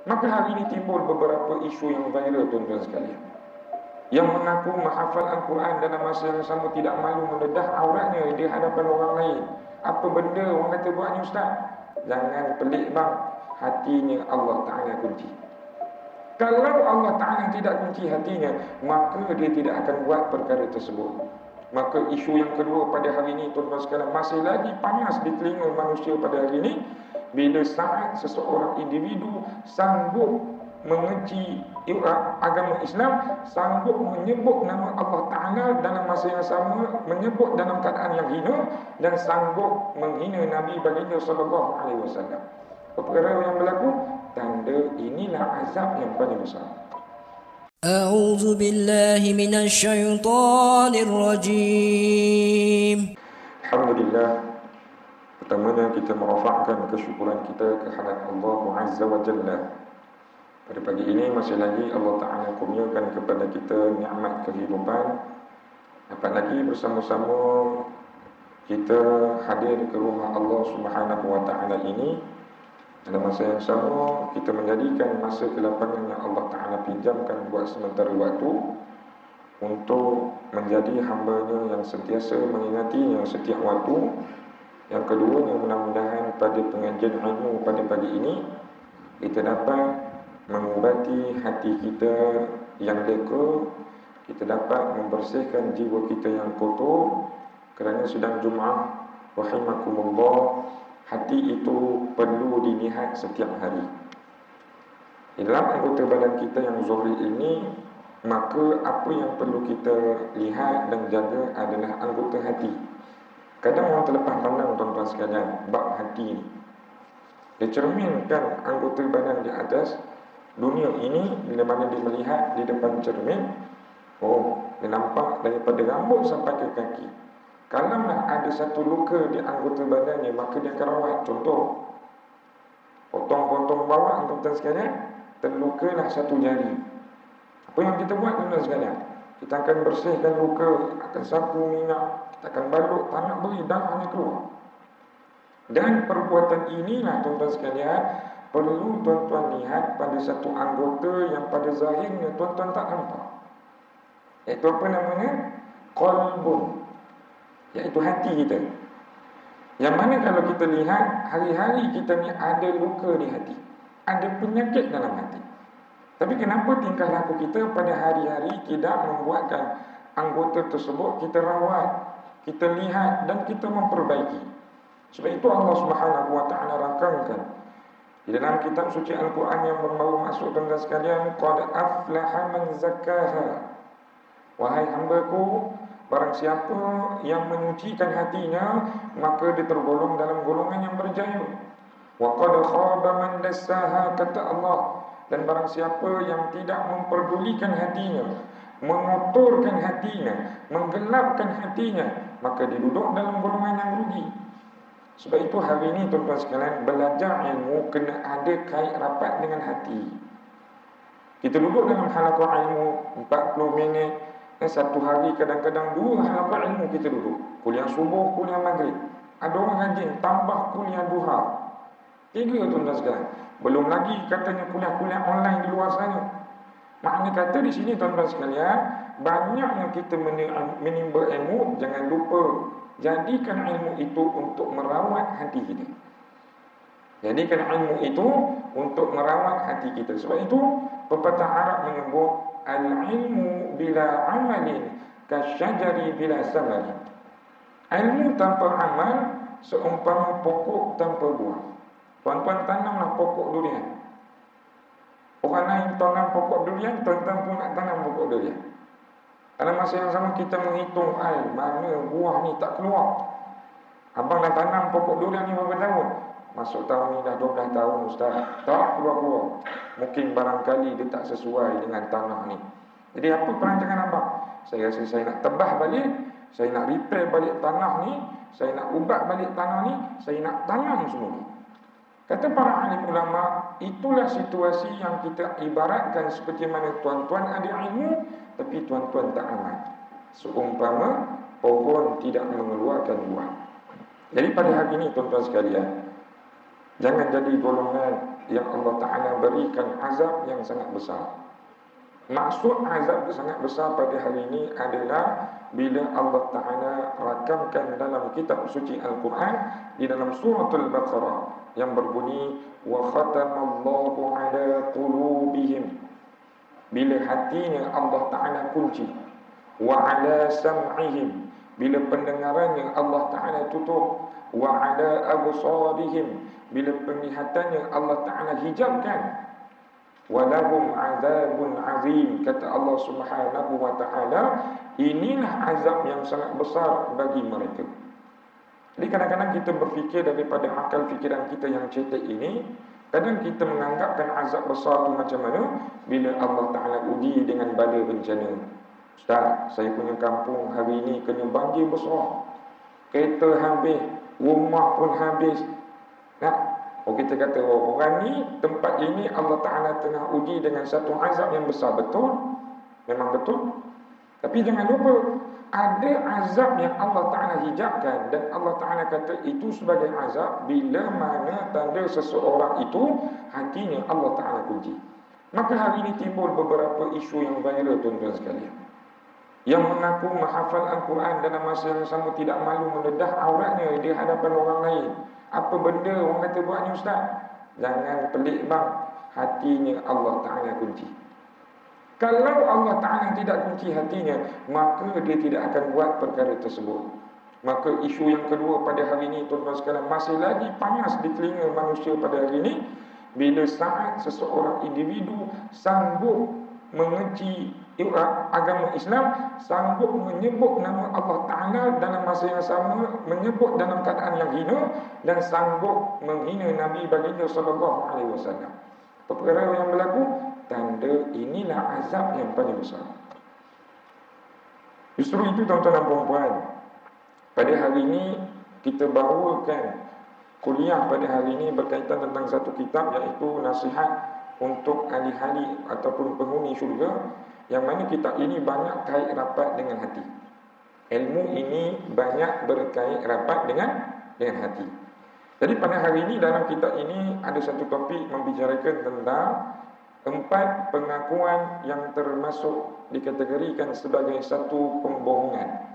Maka hari ini timbul beberapa isu yang viral, tuan-tuan sekalian, yang mengaku menghafal Al-Quran dalam masa yang sama tidak malu mendedah auratnya di hadapan orang lain. Apa benda orang kata buat ni ustaz? Jangan pelik bang, hatinya Allah Ta'ala kunci. Kalau Allah Ta'ala tidak kunci hatinya, maka dia tidak akan buat perkara tersebut. Maka isu yang kedua pada hari ini, tuan-tuan sekalian, masih lagi panas di telinga manusia pada hari ini, bila saat seseorang individu sanggup mengenci agama Islam, sanggup menyebut nama Allah Ta'ala dalam masa yang sama, menyebut dalam keadaan yang hina, dan sanggup menghina Nabi baginda sallallahu alaihi wasallam. Perkara yang berlaku, tanda inilah azab yang paling besar. A'udzu billahi minasy syaithanir rajim. Alhamdulillah, pertamanya kita merafakkan kesyukuran kita kehadrat Allah Azza wa Jalla. Pada pagi ini masih lagi Allah Ta'ala kurniakan kepada kita nikmat kehidupan. Dapat lagi bersama-sama kita hadir ke rumah Allah Subhanahu wa Ta'ala ini. Dalam masa yang sama, kita menjadikan masa kelapangan yang Allah Ta'ala pinjamkan buat sementara waktu untuk menjadi hamba-Nya yang sentiasa mengingatinya setiap waktu. Yang kedua, yang mudah-mudahan pada pengajian ilmu pada pagi ini kita dapat mengubati hati kita yang leka, kita dapat membersihkan jiwa kita yang kotor. Kerana sedang Jumaat, rahimakumullah, hati itu perlu dilihat setiap hari. Di dalam anggota badan kita yang zahir ini, maka apa yang perlu kita lihat dan jaga adalah anggota hati. Kadang orang terlepas pandang, tuan-tuan sekalian, bab hati ini. Dia cerminkan anggota badan di atas dunia ini. Bila mana dia melihat di depan cermin, dia nampak daripada rambut sampai ke kaki. Kalau ada satu luka di anggota badannya, maka dia akan rawat. Contoh, potong-potong bawah, tuan-tuan sekalian, terlukalah satu jari. Apa yang kita buat, tuan-tuan sekalian? Kita akan bersihkan luka, akan sapu minyak, kita akan balut, tak nak beri darahnya keluar. Dan perbuatan inilah, tuan-tuan sekalian, perlu tuan-tuan lihat pada satu anggota yang pada zahirnya tuan-tuan tak nampak. Iaitu apa namanya? Qalbun, iaitu hati kita. Yang mana kalau kita lihat, hari-hari kita ni ada luka di hati, ada penyakit dalam hati. Tapi kenapa tingkah laku kita pada hari-hari tidak membuatkan anggota tersebut kita rawat, kita lihat dan kita memperbaiki? Sebab itu Allah Subhanahu wa Ta'ala rangkangkan di dalam kitab suci Al-Quran yang baru masuk, tuan-tuan sekalian, qad aflaha man zakkaha. Wahai hambaku, barang siapa yang menyucikan hatinya, maka dia tergolong dalam golongan yang berjaya. Wa qad khaba man dassaha, kata Allah. Dan barang siapa yang tidak memperdulikan hatinya, mengotorkan hatinya, menggelapkan hatinya, maka dia duduk dalam golongan yang rugi. Sebab itu hari ini, tuan-tuan sekalian, belajar ilmu kena ada kait rapat dengan hati. Kita duduk dalam halaqah ilmu 40 minit, satu hari kadang-kadang 2 halaqah ilmu kita duduk. Kuliah subuh, kuliah maghrib. Ada orang rajin tambah kuliah duha. 3, tuan-tuan sekalian. Belum lagi katanya kuliah-kuliah online di luar sana. Maknanya kata di sini, tuan-tuan sekalian, banyaknya kita menimba ilmu, jangan lupa jadikan ilmu itu untuk merawat hati kita. Jadikan ilmu itu untuk merawat hati kita. Sebab itu pepatah Arab menyebut al-ilmu bila amalin kasyajari bila samari. Ilmu tanpa amal seumpama pokok tanpa buah. Tuan-tuan tanamlah pokok durian. Orang lain tanam pokok durian, tuan-tuan pun nak tanam pokok durian. Dalam masa yang sama kita menghitung, mana buah ni tak keluar. Abang dah tanam pokok durian ni berapa tahun? Masuk tahun ni dah 12 tahun ustaz, tak keluar-keluar. Mungkin barangkali dia tak sesuai dengan tanah ni. Jadi apa perancangan abang? Saya rasa saya nak tebah balik, saya nak repair balik tanah ni, saya nak ubat balik tanah ni, saya nak tanam semua ni. Kata para alim ulama, itulah situasi yang kita ibaratkan seperti mana tuan-tuan ada ilmu, tapi tuan-tuan tak amal. Seumpama pohon tidak mengeluarkan buah. Jadi pada hari ini, tuan-tuan sekalian, jangan jadi golongan yang Allah Ta'ala berikan azab yang sangat besar. Maksud azab sangat besar pada hari ini adalah bila Allah Ta'ala rakamkan dalam kitab suci Al-Quran di dalam suratul Baqarah yang berbunyi wa khatamallahu ala qulubihim, bila hatinya Allah Ta'ala kunci, wa ala sam'ihim, bila pendengarannya Allah Ta'ala tutup, wa ala absarihim, bila penglihatannya Allah Ta'ala hijabkan, walahum azabun azim, kata Allah Subhanahu wa Ta'ala, inilah azab yang sangat besar bagi mereka. Jadi kadang-kadang kita berfikir daripada akal fikiran kita yang cetek ini, kadang kita menganggapkan azab besar tu macam mana bila Allah Ta'ala uji dengan bala bencana. Ustaz, saya punya kampung hari ini kena banjir besar, kereta habis, rumah pun habis. Nah, kita kata orang ni, tempat ini Allah Ta'ala tengah uji dengan satu azab yang besar. Betul? Memang betul. Tapi jangan lupa, ada azab yang Allah Ta'ala hijabkan, dan Allah Ta'ala kata itu sebagai azab bila mana tanda seseorang itu hatinya Allah Ta'ala kunci. Maka hari ini timbul beberapa isu yang viral, tuan-tuan sekalian, yang mengaku menghafal Al-Quran dalam masa yang sama tidak malu mendedah auratnya di hadapan orang lain. Apa benda orang kata buat ni ustaz? Jangan pelik bang, hatinya Allah Ta'ala kunci. Kalau Allah Ta'ala tidak kunci hatinya, maka dia tidak akan buat perkara tersebut. Maka isu yang kedua pada hari ini, tuan-tuan sekalian, masih lagi panas di telinga manusia pada hari ini, bila saat seseorang individu sanggup mengenci agama Islam, sanggup menyebut nama Allah Ta'ala dalam masa yang sama, menyebut dalam keadaan yang hina, dan sanggup menghina Nabi baginda sallallahu alaihi wasallam. Perkara yang berlaku, tanda inilah azab yang paling besar. Justru itu tuan-tuan dan puan-puan, pada hari ini kita bawakan kuliah pada hari ini berkaitan tentang satu kitab, iaitu Nasihat untuk Ahli-ahli ataupun penghuni syurga, yang mana kitab ini banyak kait rapat dengan hati. Ilmu ini banyak berkait rapat dengan hati. Jadi pada hari ini dalam kitab ini ada satu topik membicarakan tentang 4 pengakuan yang termasuk dikategorikan sebagai satu pembohongan.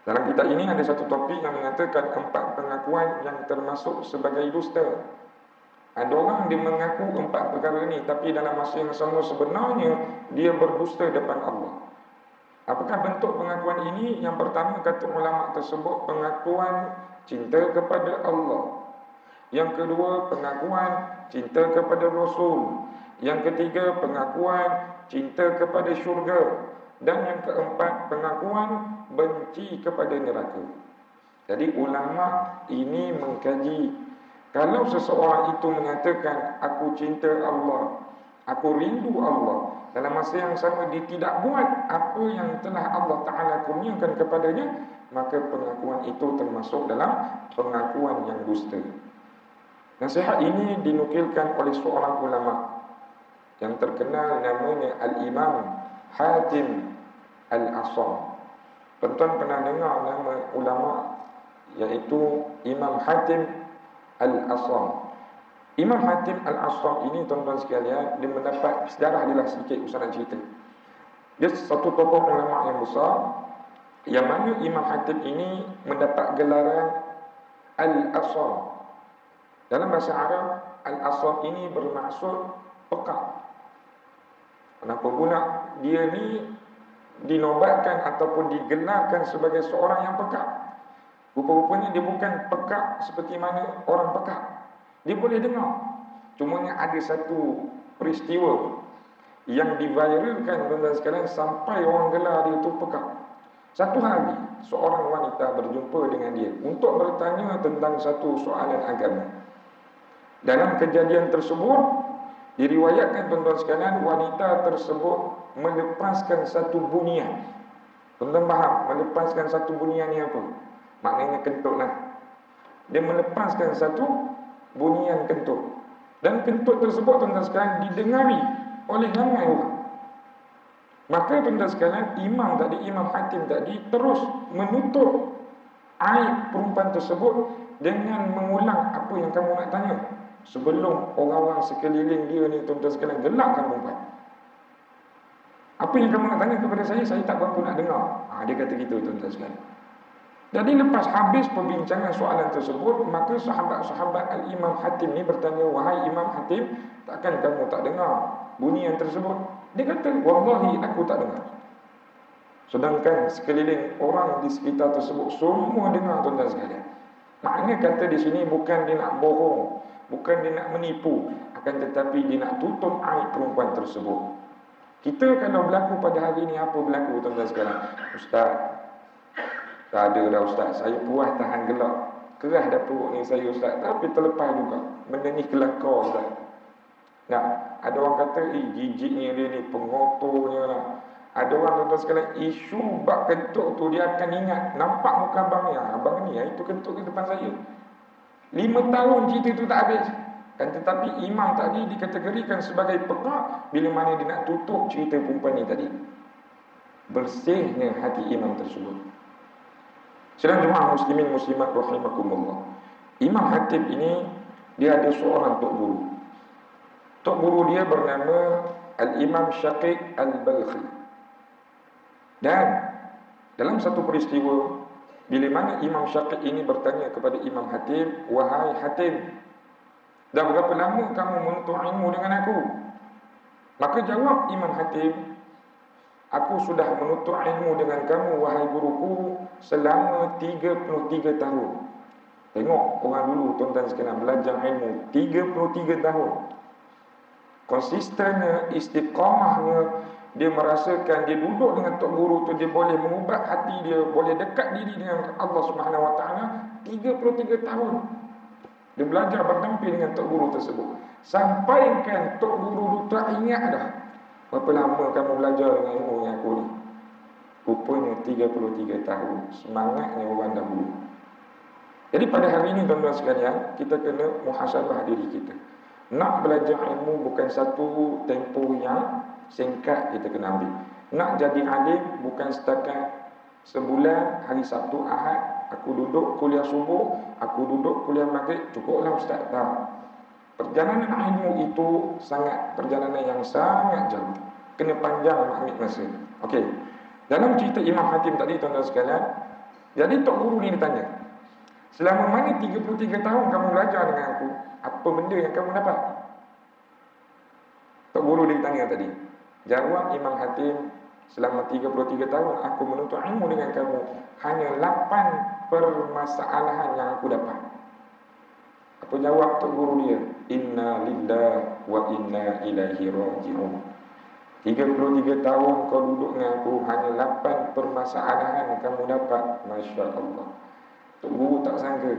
Dalam kitab ini ada satu topik yang mengatakan 4 pengakuan yang termasuk sebagai dusta. Ada orang dia mengaku 4 perkara ini, tapi dalam masa yang sama sebenarnya dia berdusta depan Allah. Apakah bentuk pengakuan ini? Yang pertama, kata ulama tersebut, pengakuan cinta kepada Allah. Yang kedua, pengakuan cinta kepada Rasul. Yang ketiga, pengakuan cinta kepada syurga. Dan yang keempat, pengakuan benci kepada neraka. Jadi ulama ini mengkaji, kalau seseorang itu mengatakan aku cinta Allah, aku rindu Allah, dalam masa yang sama dia tidak buat apa yang telah Allah Ta'ala kurniakan kepadanya, maka pengakuan itu termasuk dalam pengakuan yang dusta. Nasihat ini dinukilkan oleh seorang ulama yang terkenal, namanya Al-Imam Hatim Al-Asam. Tuan-tuan pernah dengar nama ulama iaitu Imam Hatim Al-Asam. Imam Hatim Al-Asam ini, tuan-tuan sekalian, dia mendapat sejarah dia lah sedikit usaha nak cerita. Dia satu tokoh ulama yang besar, yang mana Imam Hatim ini mendapat gelaran Al-Asam. Dalam bahasa Arab, Al-Asam ini bermaksud peka. Kenapa pula dia ni dinobatkan ataupun digelarkan sebagai seorang yang peka? Rupa-rupanya dia bukan peka seperti mana orang peka. Dia boleh dengar. Cumanya ada satu peristiwa yang diviralkan, tuan-tuan sekalian, sampai orang gelar dia itu peka. Satu hari, seorang wanita berjumpa dengan dia untuk bertanya tentang satu soalan agama. Dalam kejadian tersebut, diriwayatkan, tuan-tuan sekalian, wanita tersebut melepaskan satu bunyian. Tuan-tuan faham, melepaskan satu bunyian ni apa? Maknanya kentut lah. Dia melepaskan satu bunyian kentut. Dan kentut tersebut, tuan-tuan sekalian, didengari oleh ramai orang. Maka tuan-tuan sekalian, Imam Hatim tadi terus menutup aib perempuan tersebut dengan mengulang apa yang kamu nak tanya. sebelum orang-orang sekeliling dia ni tuan-tuan sekalian gelakkan perempuan. Apa yang kamu nak tanya kepada saya tak berapa nak dengar. Dia kata gitu tuan-tuan sekalian. Jadi lepas habis perbincangan soalan tersebut, maka sahabat-sahabat Al-Imam Hatim ni bertanya, wahai Imam Hatim, takkan kamu tak dengar bunyi yang tersebut? Dia kata, wallahi aku tak dengar. Sedangkan sekeliling orang di sekitar tersebut semua dengar tuan-tuan sekalian. Maknanya kata di sini bukan dia nak bohong, bukan dia nak menipu, akan tetapi dia nak tutup aib perempuan tersebut. Kita kalau berlaku pada hari ini, apa berlaku tuan-tuan sekalian? Ustaz, tak ada dah Ustaz, saya puas tahan gelak. Kerah dah perut ni saya Ustaz, tapi terlepas juga. Benda ni kelakar Ustaz. Nah, ada orang kata, jijiknya dia ni, pengotornya lah. Ada orang tuan-tuan sekalian, isu bab kentut tu dia akan ingat, nampak muka abang ni, abang ni, itu kentut di depan saya. 5 tahun cerita tu tak habis. Kan tetapi imam tadi dikategorikan sebagai pekak bila mana dia nak tutup cerita perempuan ni tadi. Bersihnya hati imam tersebut. Sedang jemaah muslimin muslimat rahimakumullah. Imam Hatim ini dia ada seorang tok guru. Tok guru dia bernama Al-Imam Syaqiq Al-Balkhi. Dan dalam satu peristiwa, bila mana Imam Syaqiq ini bertanya kepada Imam Hatim, wahai Hatim, dah berapa lama kamu menuntut ilmu dengan aku? Maka jawab Imam Hatim, aku sudah menuntut ilmu dengan kamu, wahai guruku, selama 33 tahun. Tengok orang dulu tuan-tuan sekalian belajar ilmu 33 tahun. Konsistennya, istiqamahnya, dia merasakan dia duduk dengan tok guru tu, dia boleh mengubah hati dia, boleh dekat diri dengan Allah Subhanahu Wa Taala 33 tahun. Dia belajar berdamping dengan tok guru tersebut. Sampaikan tok guru tu tak ingat dah berapa lama kamu belajar dengan ilmu yang aku ni. Rupanya 33 tahun. Semangatnya orang dahulu. Jadi pada hari ini tuan-tuan sekalian, kita kena muhasabah diri kita. Nak belajar ilmu bukan satu tempoh yang singkat kita kena ambil. Nak jadi alim bukan setakat sebulan, hari Sabtu, Ahad, aku duduk kuliah subuh, aku duduk kuliah maghrib, cukuplah Ustaz. Tak. Perjalanan ilmu itu perjalanan yang sangat jauh. Kena panjang ambil masa. Okey. Dalam cerita Imam Hatim tadi tuan-tuan sekalian, jadi tok guru ni ditanya, selama mana 33 tahun kamu belajar dengan aku? Apa benda yang kamu dapat? Tok guru dia tanya tadi. Jawab Imam Hatim, selama 33 tahun aku menuntut ilmu dengan kamu, hanya 8 permasalahan yang aku dapat. Apa jawab tok guru dia? Inna lillahi wa inna ilaihi raji'un. 33 tahun kau duduk dengan aku, hanya 8 permasalahan yang kamu dapat. Masya Allah. Tok guru tak sangka,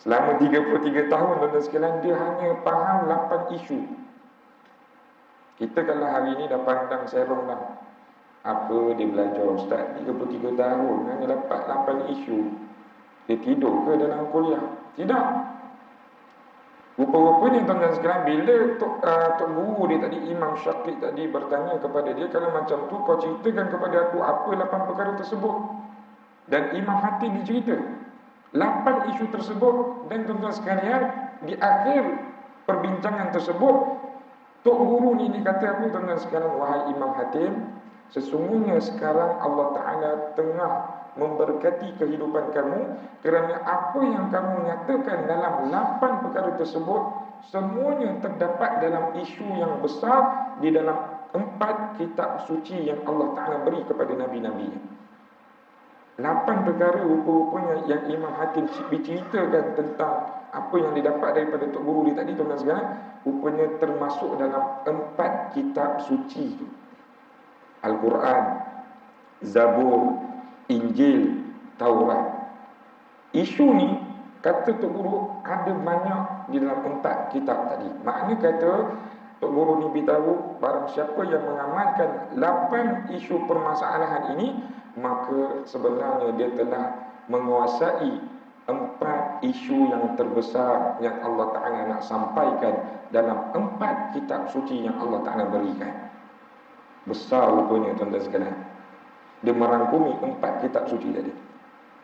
selama 33 tahun tuan-tuan sekalian, dia hanya faham 8 isu. Kita kalau hari ini dah pandang serong dah. Apa dia belajar Ustaz 33 tahun hanya dapat 8 isu. Dia tidur ke dalam kuliah? Tidak. Rupa-rupanya tuan-tuan sekalian, bila tok guru dia tadi, Imam Syaqiq tadi bertanya kepada dia, kalau macam tu kau ceritakan kepada aku apa 8 perkara tersebut. Dan Imam Hatim dicerita 8 isu tersebut. Dan tuan-tuan sekalian, di akhir perbincangan tersebut, tok guru ni kata apa tuan-tuan sekalian, wahai Imam Hatim, sesungguhnya sekarang Allah Ta'ala tengah memberkati kehidupan kamu, kerana apa yang kamu nyatakan dalam 8 perkara tersebut semuanya terdapat dalam isu yang besar di dalam 4 kitab suci yang Allah Ta'ala beri kepada Nabi-Nabi. 8 perkara rupa-rupanya yang Imam Hatim berceritakan tentang apa yang didapat daripada tok guru dia tadi tuan-tuan sekalian, rupanya termasuk dalam 4 kitab suci tu. Al-Quran, Zabur, Injil, Taurat. Isu ni kata tok guru ada banyak di dalam 4 kitab tadi. Maknanya kata tok guru ni beritahu, barang siapa yang mengamalkan 8 isu permasalahan ini, maka sebenarnya dia telah menguasai 4 isu yang terbesar yang Allah Ta'ala nak sampaikan dalam 4 kitab suci yang Allah Ta'ala berikan. Besar rupanya tuan-tuan sekalian. Dia merangkumi 4 kitab suci tadi.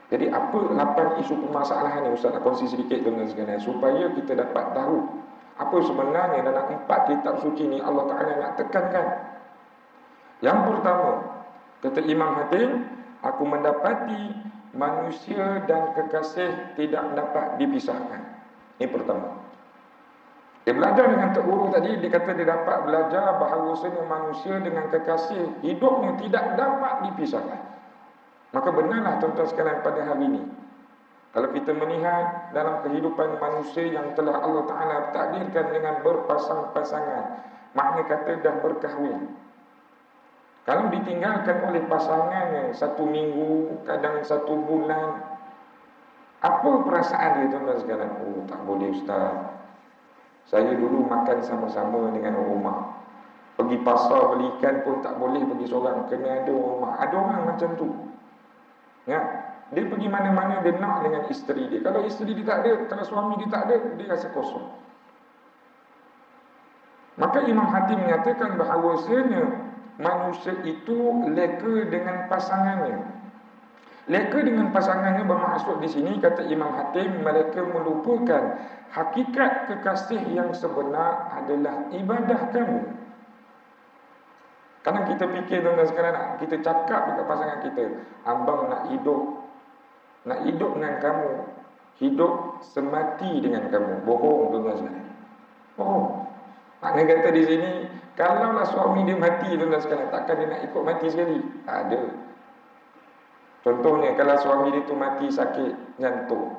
Jadi apa 8 isu permasalahan ni Ustaz nak kongsi sedikit tuan-tuan sekalian supaya kita dapat tahu apa sebenarnya dalam 4 kitab suci ni Allah Ta'ala nak tekankan. Yang pertama, kata Imam Hatim, aku mendapati manusia dan kekasih tidak dapat dipisahkan. Ini pertama. Dia belajar dengan Tok Guru tadi, dia kata dia dapat belajar bahawasanya manusia dengan kekasih hidupnya tidak dapat dipisahkan. Maka benarlah tuan-tuan sekalian pada hari ini, kalau kita melihat dalam kehidupan manusia yang telah Allah Ta'ala takdirkan dengan berpasang-pasangan, makna kata dah berkahwin. Kalau ditinggalkan oleh pasangannya 1 minggu, kadang 1 bulan, apa perasaan dia tuan-tuan sekalian? Oh, tak boleh Ustaz. Saya dulu makan sama-sama dengan orang rumah. Pergi pasar beli ikan pun tak boleh pergi seorang, kena ada orang rumah. Ada orang macam tu. Ya, dia pergi mana-mana dia nak dengan isteri dia. Kalau isteri dia tak ada, kalau suami dia tak ada, dia rasa kosong. Maka Imam Hatim menyatakan bahawasanya manusia itu leka dengan pasangannya. Leka dengan pasangannya bermaksud di sini, kata Imam Hatim, mereka melupakan hakikat kekasih yang sebenar adalah ibadah kamu. Kadang kita fikir tuan-tuan sekalian, kita cakap dekat pasangan kita, abang nak hidup dengan kamu, hidup semati dengan kamu. Bohong tuan-tuan sekalian. Bohong. Makna kata di sini, kalaulah suami dia mati tuan-tuan sekalian, takkan dia nak ikut mati sekali? Tak ada. Contohnya kalau suami dia tu mati sakit jantung,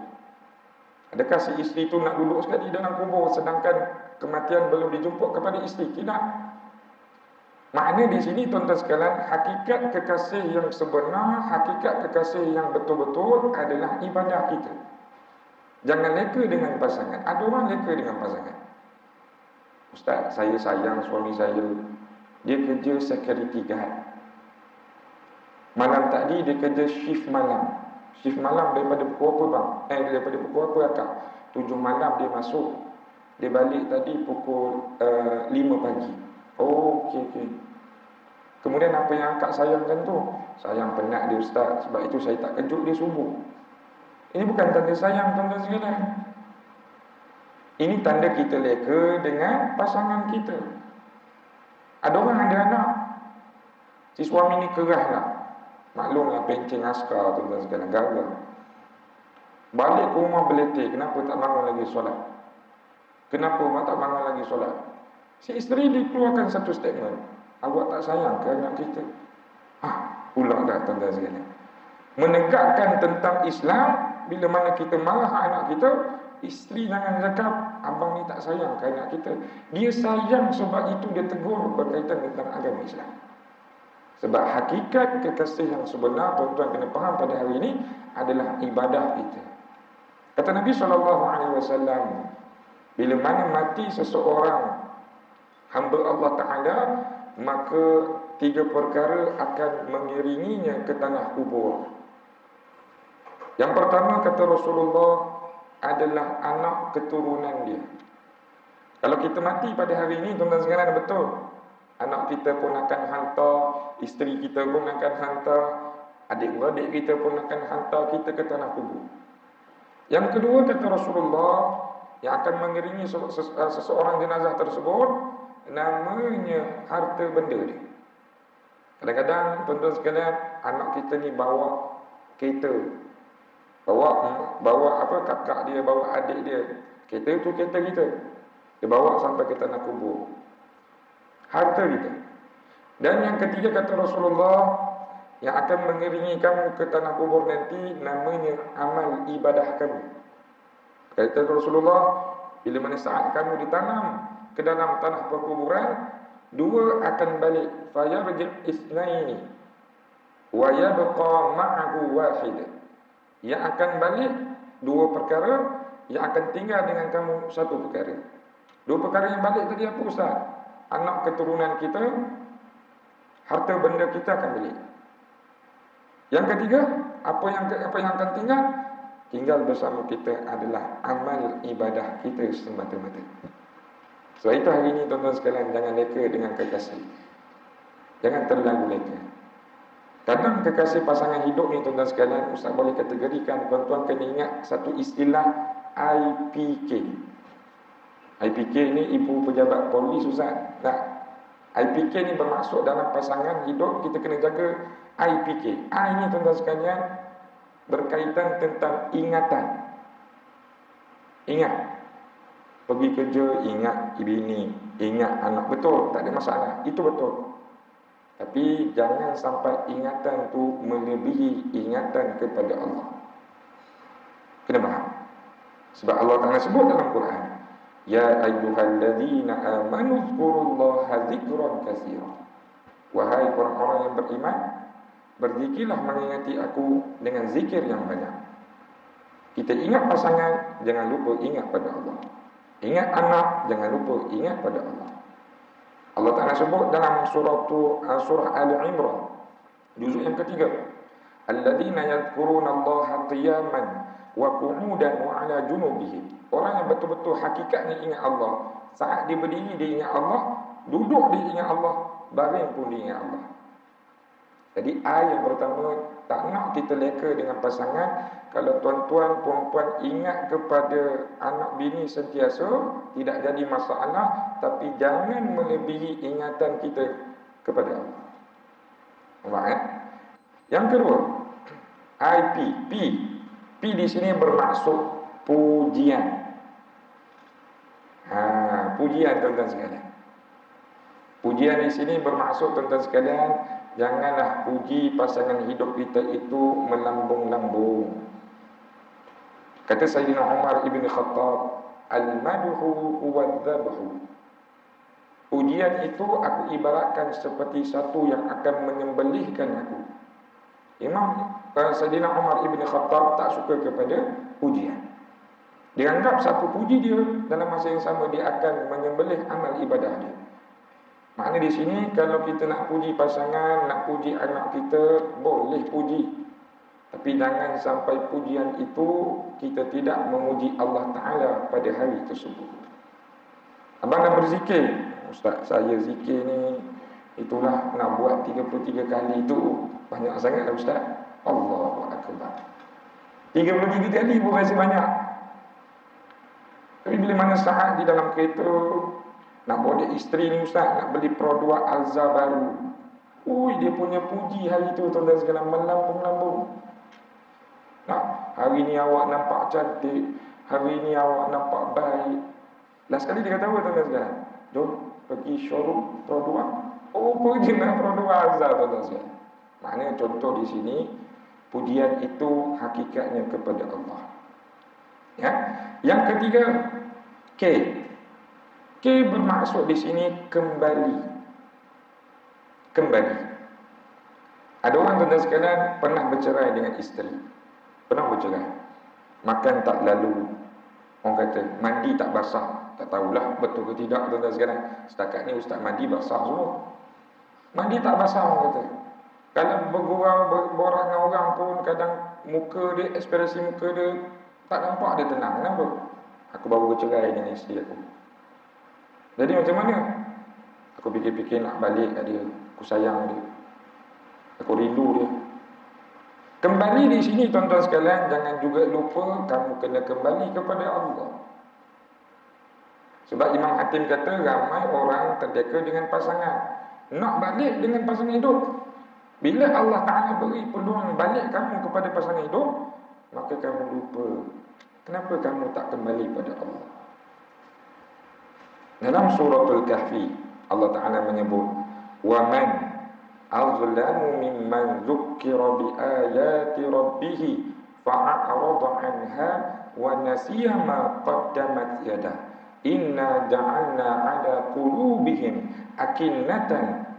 adakah si isteri tu nak duduk sekali dalam kubur sedangkan kematian belum dijemput kepada isteri? Tidak. Makna di sini tuan-tuan sekalian, hakikat kekasih yang sebenar, hakikat kekasih yang betul-betul adalah ibadah kita. Jangan leka dengan pasangan. Ada orang leka dengan pasangan. Ustaz, saya sayang suami saya, dia kerja security guard. Malam tadi dia kerja shift malam. Shift malam daripada pukul apa bang? Daripada pukul apa akak? 7 malam dia masuk. Dia balik tadi pukul 5 pagi. Oh, okey. Kemudian apa yang akak sayangkan tu? Sayang penat dia Ustaz, sebab itu saya tak kejut dia subuh. Ini bukan tanda sayang tuan-tuan sekalian. Ini tanda kita leka dengan pasangan kita. Ada orang ada anak, si suami ni kerah lah. Maklumlah pencing askar tuan-tuan sekalian, gagal. Balik ke rumah beletir, kenapa tak bangun lagi solat? Kenapa mak tak bangun lagi solat? Si isteri dikeluarkan satu statement, awak tak sayang ke anak kita? Pula dah tuan-tuan sekalian. Menegakkan tentang Islam, bila mana kita marah anak kita, isteri jangan cakap abang ni tak sayang ke anak kita. Dia sayang sebab itu dia tegur berkaitan tentang agama Islam. Sebab hakikat kekasih yang sebenar, tuan-tuan kena faham pada hari ini, adalah ibadah kita. Kata Nabi SAW, bila mana mati seseorang hamba Allah Ta'ala, maka 3 perkara akan mengiringinya ke tanah kubur. Yang pertama, kata Rasulullah, adalah anak keturunan dia. Kalau kita mati pada hari ini, tuan-tuan sekalian, betul, anak kita pun akan hantar, isteri kita pun akan hantar, adik-beradik kita pun akan hantar kita ke tanah kubur. Yang kedua, kata Rasulullah, yang akan mengiringi seseorang jenazah tersebut, namanya harta benda dia. Kadang-kadang tuan-tuan sekalian, anak kita ni bawa kereta, bawa kakak dia, bawa adik dia. Kereta tu kereta kita, dia bawa sampai ke tanah kubur, harta kita. Dan yang ketiga, kata Rasulullah, yang akan mengiringi kamu ke tanah kubur nanti, namanya amal ibadah kamu. Kata Rasulullah, bila mana saat kamu ditanam ke dalam tanah perkuburan, 2 akan balik, fayarji' isnaini wa yabqa ma'ahu wahid. Yang akan balik 2 perkara, yang akan tinggal dengan kamu 1 perkara. 2 perkara yang balik tadi apa Ustaz? Anak keturunan kita, harta benda kita akan balik. Yang ketiga, apa yang akan tinggal? Tinggal bersama kita adalah amal ibadah kita semata-mata. Sebab itu hari ini tuan-tuan sekalian, jangan leka dengan kekasih. Jangan terlalu leka. Kadang kekasih pasangan hidup ni tuan-tuan sekalian, Ustaz boleh kategorikan, tuan-tuan kena ingat satu istilah IPK. IPK ni Ibu Pejabat Polis Ustaz. Tak. IPK ni bermaksud dalam pasangan hidup kita kena jaga IPK. I ni tuan-tuan sekalian berkaitan tentang ingatan. Ingat. Pergi kerja, ingat bini, ingat anak. Betul, tak ada masalah. Itu betul. Tapi jangan sampai ingatan tu melebihi ingatan kepada Allah. Kena faham. Sebab Allah Ta'ala sebut dalam Quran, Ya ayyuhalladzina amanu dzkurullaha dzikran katsiran. Wahai orang-orang yang beriman, berzikirlah mengingati aku dengan zikir yang banyak. Kita ingat pasangan, jangan lupa ingat pada Allah. Ingat anak, jangan lupa ingat pada Allah. Allah Ta'ala sebut dalam surah Al-Imran, juzuk yang ketiga, Alladzina yadhkuruna Allaha qiyaman wa qu'udan wa 'ala junubihim. Orang yang betul-betul hakikatnya ingat Allah. Saat dia berdiri dia ingat Allah, duduk dia ingat Allah, baring pun dia ingat Allah. Jadi ayat yang pertama, tak nak kita leka dengan pasangan. Kalau tuan-tuan, puan-puan ingat kepada anak bini sentiasa, tidak jadi masalah. Tapi jangan melebihi ingatan kita kepada Allah. Nampak. Yang kedua, IP. P di sini bermaksud pujian. Pujian tuan-tuan sekalian. Pujian di sini bermaksud tuan-tuan sekalian, janganlah puji pasangan hidup kita itu melambung-lambung. Kata Sayyidina Umar ibn Khattab, Al-madhu huwa dzabhu. Pujian itu aku ibaratkan seperti satu yang akan menyembelihkan aku. Sayyidina Umar ibn Khattab tak suka kepada pujian. Dia anggap satu puji dia, dalam masa yang sama dia akan menyembelih amal ibadah dia. Makna di sini kalau kita nak puji pasangan, nak puji anak kita, boleh puji. Tapi jangan sampai pujian itu kita tidak memuji Allah Ta'ala pada hari tersebut. Abang nak berzikir, Ustaz saya zikir ni, itulah nak buat 33 kali itu banyak sangat lah Ustaz. Allahu Akbar. 33 kali pun rasa banyak. Tapi bila mana saat di dalam kereta nak bawa isteri ni Ustaz, nak beli Pro 2 Alza baru. Dia punya puji hari tu tuan-tuan sekalian melambung-lambung. Hari ni awak nampak cantik, hari ni awak nampak baik. Last kali dia kata apa tuan-tuan sekalian? Jom pergi showroom Pro 2. Pergi nak Pro 2 Alza tuan-tuan sekalian. Maknanya contoh di sini, pujian itu hakikatnya kepada Allah. Ya. Yang ketiga, K. K bermaksud di sini kembali. Kembali. Ada orang tuan-tuan sekalian pernah bercerai dengan isteri. Pernah bercerai. Makan tak lalu. Orang kata mandi tak basah. Tak tahulah betul ke tidak tuan-tuan sekalian. Setakat ni ustaz mandi basah semua. Mandi tak basah orang kata. Kalau berborak dengan orang pun kadang muka dia, ekspresi muka dia tak nampak dia tenang. Kenapa? Aku baru bercerai dengan isteri aku. Jadi macam mana? Aku fikir-fikir nak balik kat dia. Aku sayang dia. Aku rindu dia. Kembali di sini tuan-tuan sekalian, jangan juga lupa kamu kena kembali kepada Allah. Sebab Imam Hatim kata ramai orang terdeka dengan pasangan. Nak balik dengan pasangan hidup. Bila Allah Ta'ala beri peluang balik kamu kepada pasangan hidup, maka kamu lupa. Kenapa kamu tak kembali pada Allah? Dalam suratul Kahfi, Allah Ta'ala menyebut, وَمَنْ أَظْلَمُ مِمَّنْ ذُكِّرَ بِآيَاتِ رَبِّهِ فَأَعْرَضَ عَنْهَا وَنَسِيَ مَا قَدَّمَتْ يَدَهُ إِنَّا جَعَلْنَا عَلَى قُلُوبِهِمْ أَكِنَّةً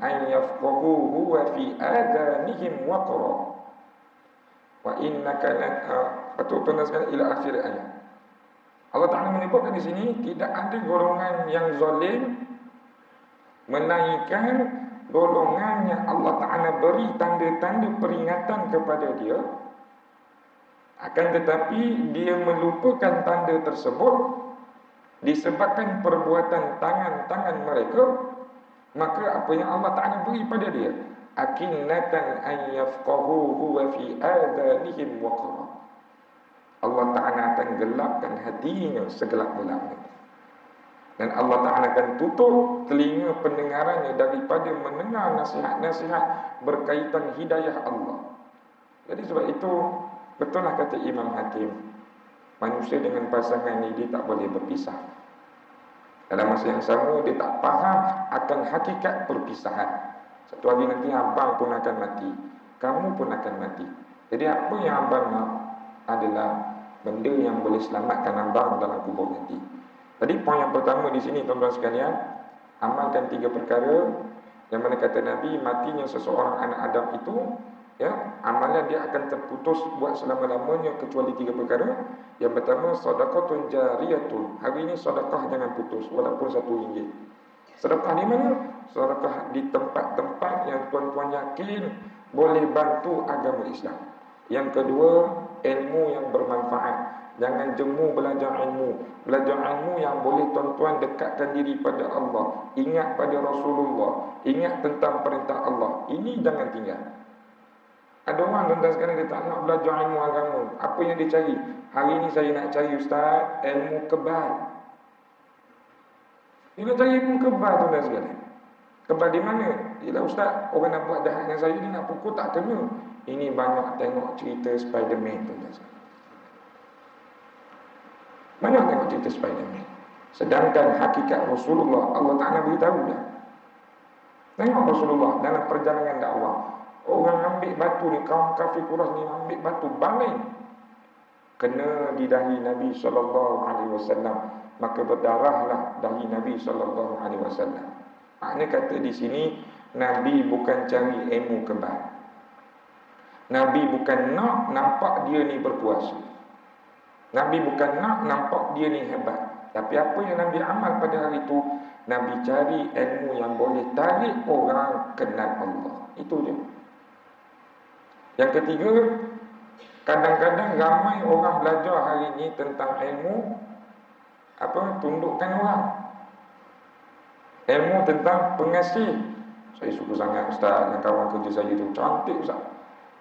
أَنْ يَفْقَهُوهُ وَفِي آذَانِهِمْ وَقْرًا وَإِنَّكَ لَنْ إلى akhir ayat. Allah Ta'ala menyebutkan di sini tidak ada golongan yang zalim menaikkan golongan yang Allah Ta'ala beri tanda-tanda peringatan kepada dia, akan tetapi dia melupakan tanda tersebut disebabkan perbuatan tangan-tangan mereka. Maka apa yang Allah Ta'ala beri pada dia, akinnatan an yafqahuhu wa fi adanihim waqra. Allah Ta'ala akan gelapkan hatinya segelap-gelapnya. Dan Allah Ta'ala akan tutup telinga pendengarannya daripada mendengar nasihat-nasihat berkaitan hidayah Allah. Jadi sebab itu, betul lah kata Imam Hakim, manusia dengan pasangan ini dia tak boleh berpisah. Dalam masa yang sama, dia tak faham akan hakikat perpisahan. Satu hari nanti abang pun akan mati, kamu pun akan mati. Jadi apa yang abang nak adalah benda yang boleh selamatkan abang dalam kubur nanti. Jadi poin yang pertama di sini tuan-tuan sekalian, amalkan 3 perkara yang mana kata Nabi, matinya seseorang anak Adam itu, ya, amalan dia akan terputus buat selama-lamanya kecuali 3 perkara. Yang pertama, sedekahun jariyatun. Hari ini sedekah jangan putus walaupun RM1. Sedekah di mana? Sedekah di tempat-tempat yang tuan-tuan yakin boleh bantu agama Islam. Yang kedua, ilmu yang bermanfaat. Jangan jemu belajar ilmu. Belajar ilmu yang boleh tuan-tuan dekatkan diri pada Allah, ingat pada Rasulullah, ingat tentang perintah Allah. Ini jangan tinggal. Ada orang tuan-tuan sekarang dia tak nak belajar ilmu agama. Apa yang dia cari? Hari ini saya nak cari ustaz ilmu kebal. Dia nak cari ilmu kebal tuan-tuan sekalian. Kebal di mana? Yelah ustaz, orang nak buat jahat dengan saya, dia nak pukul tak kena. Ini banyak tengok cerita Spiderman tuan-tuan sekalian. Banyak tengok cerita Spiderman. Sedangkan hakikat Rasulullah, Allah Ta'ala beritahu dah. Tengok Rasulullah dalam perjalanan dakwah, orang ambil batu ni, kaum kafir Quraisy ni ambil batu baling, kena di dahi Nabi SAW, maka berdarahlah dahi Nabi SAW. Maknanya kata di sini, Nabi bukan cari ilmu kebal. Nabi bukan nak nampak dia ni berkuasa. Nabi bukan nak nampak dia ni hebat. Tapi apa yang Nabi amal pada hari itu, Nabi cari ilmu yang boleh tarik orang kenal Allah. Itu dia. Yang ketiga, kadang-kadang ramai orang belajar hari ini tentang ilmu tundukkan orang. Ilmu tentang pengasih. Saya suka sangat ustaz dan kawan kerja saya tu, cantik ustaz.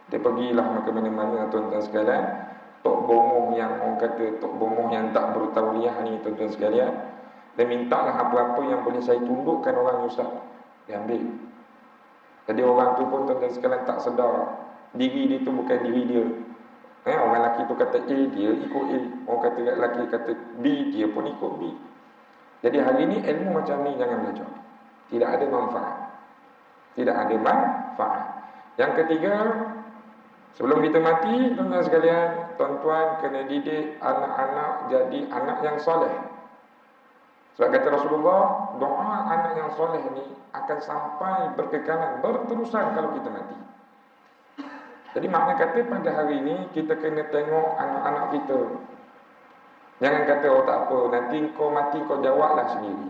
Dia pergilah ke mana-mana tuan-tuan sekalian. Tok bomoh yang orang kata tok bomoh yang tak bertauliah ni tuan-tuan sekalian, dia mintalah apa-apa yang boleh saya tundukkan orang ustaz, dia ambil. Jadi orang tu pun tuan-tuan sekalian tak sedar diri dia tu bukan diri dia. Orang lelaki tu kata A, dia ikut A. Orang kata lelaki kata B, dia pun ikut B. Jadi hari ni ilmu macam ni jangan belajar. Tidak ada manfaat. Tidak ada manfaat. Yang ketiga, sebelum kita mati, tuan-tuan sekalian, tuan-tuan kena didik anak-anak jadi anak yang soleh. Sebab kata Rasulullah, doa anak yang soleh ni akan sampai berkekalan, berterusan kalau kita mati. Jadi makna kata pada hari ini kita kena tengok anak-anak kita. Jangan kata, oh tak apa, nanti kau mati kau jawablah sendiri.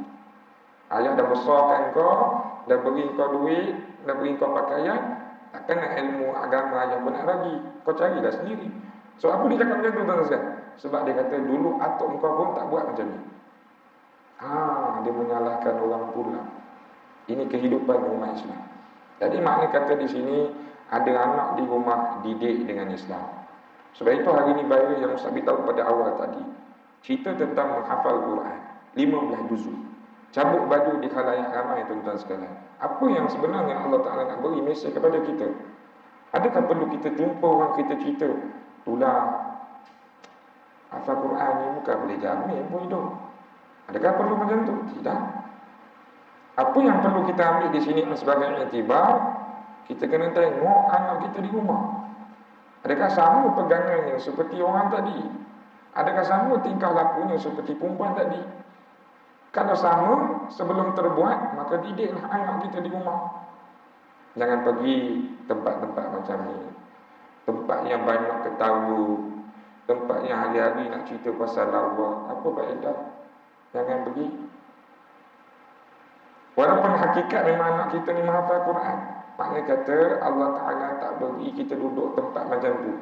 Ayah dah besarkan kau, dah beri kau duit, dah beri kau pakaian, takkan nak ilmu agama yang pun nak bagi. Kau carilah sendiri. So apa dia cakap macam tu tuan-tuan? Sebab dia kata dulu atuk kau pun tak buat macam ni. Dia menyalahkan orang pula. Ini kehidupan umat Islam. Jadi makna kata di sini, ada anak di rumah didik dengan Islam. Sebab itu hari ini baru yang Ustaz beritahu pada awal tadi, cerita tentang menghafal Quran 15 juzuk, cabut baju di khalayak ramai tuan-tuan sekalian. Apa yang sebenarnya Allah Ta'ala nak beri mesej kepada kita? Adakah perlu kita jumpa orang kita cerita, itulah hafal Quran ni bukan boleh jamin pun hidup. Adakah perlu macam tu? Tidak. Apa yang perlu kita ambil di sini sebagai iktibar, kita kena tengok anak kita di rumah. Adakah sama pegangannya seperti orang tadi? Adakah sama tingkah lakunya seperti perempuan tadi? Kalau sama, sebelum terbuat, maka didiklah anak kita di rumah. Jangan pergi tempat-tempat macam ni, tempat yang banyak ketawa, tempat yang hari-hari nak cerita pasal Allah. Apa faedah? Jangan pergi. Walaupun hakikat memang anak kita ni menghafal Quran, maknanya kata Allah Ta'ala tak beri kita duduk tempat macam tu.